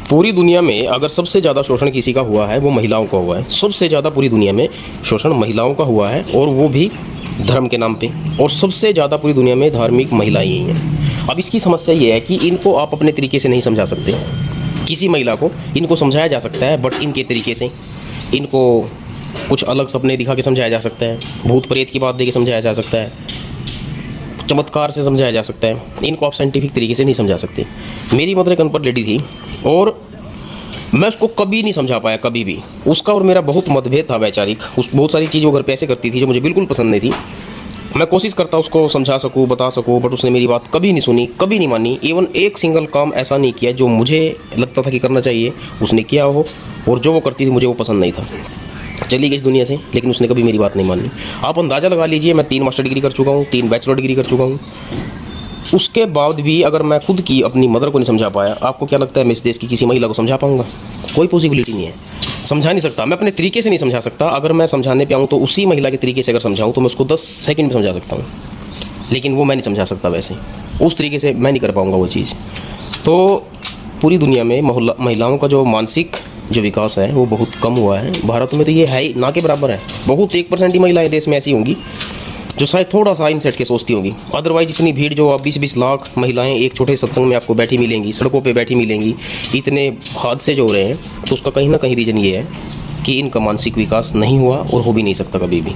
पूरी दुनिया में अगर सबसे ज़्यादा शोषण किसी का हुआ है वो महिलाओं का हुआ है। सबसे ज़्यादा पूरी दुनिया में शोषण महिलाओं का हुआ है, और वो भी धर्म के नाम पे। और सबसे ज़्यादा पूरी दुनिया में धार्मिक महिलाएं ही हैं। अब इसकी समस्या ये है कि इनको आप अपने तरीके से नहीं समझा सकते। किसी महिला को इनको समझाया जा सकता है, बट इनके तरीके से इनको कुछ अलग सपने दिखा के समझाया जा सकता है, भूत प्रेत की बात दे के समझाया जा सकता है, चमत्कार से समझाया जा सकता है। इनको आप साइंटिफिक तरीके से नहीं समझा सकते। मेरी मदर एक अनपढ़ लेडी थी, और मैं उसको कभी नहीं समझा पाया, कभी भी। उसका और मेरा बहुत मतभेद था वैचारिक। उस बहुत सारी चीज़ वो घर पे ऐसे करती थी जो मुझे बिल्कुल पसंद नहीं थी। मैं कोशिश करता उसको समझा सकूँ, बता सकूँ, बट उसने मेरी बात कभी नहीं सुनी, कभी नहीं मानी। इवन एक सिंगल काम ऐसा नहीं किया जो मुझे लगता था कि करना चाहिए उसने किया हो, और जो वो करती थी मुझे वो पसंद नहीं था। चली गई इस दुनिया से, लेकिन उसने कभी मेरी बात नहीं मानी। आप अंदाज़ा लगा लीजिए, मैं 3 मास्टर डिग्री कर चुका हूँ, 3 बैचलर डिग्री कर चुका हूँ। उसके बाद भी अगर मैं खुद की अपनी मदर को नहीं समझा पाया, आपको क्या लगता है मैं इस देश की किसी महिला को समझा पाऊंगा? कोई पॉसिबिलिटी नहीं है, समझा नहीं सकता। मैं अपने तरीके से नहीं समझा सकता। अगर मैं समझाने पे आऊँ तो उसी महिला के तरीके से अगर समझाऊँ तो मैं उसको 10 सेकंड में समझा सकता हूँ, लेकिन वो मैं नहीं समझा सकता। वैसे उस तरीके से मैं नहीं कर पाऊँगा वो चीज़। तो पूरी दुनिया में महिलाओं का जो मानसिक जो विकास है वो बहुत कम हुआ है। भारत में तो ये है ही ना के बराबर है। बहुत 1% ही महिलाएं देश में ऐसी होंगी जो शायद थोड़ा सा इन सेट के सोचती होंगी। अदरवाइज इतनी भीड़ जो 20-20 लाख महिलाएं एक छोटे सत्संग में आपको बैठी मिलेंगी, सड़कों पे बैठी मिलेंगी, इतने हादसे जो हो रहे हैं, तो उसका कहीं ना कहीं रीज़न ये है कि इनका मानसिक विकास नहीं हुआ, और हो भी नहीं सकता कभी भी।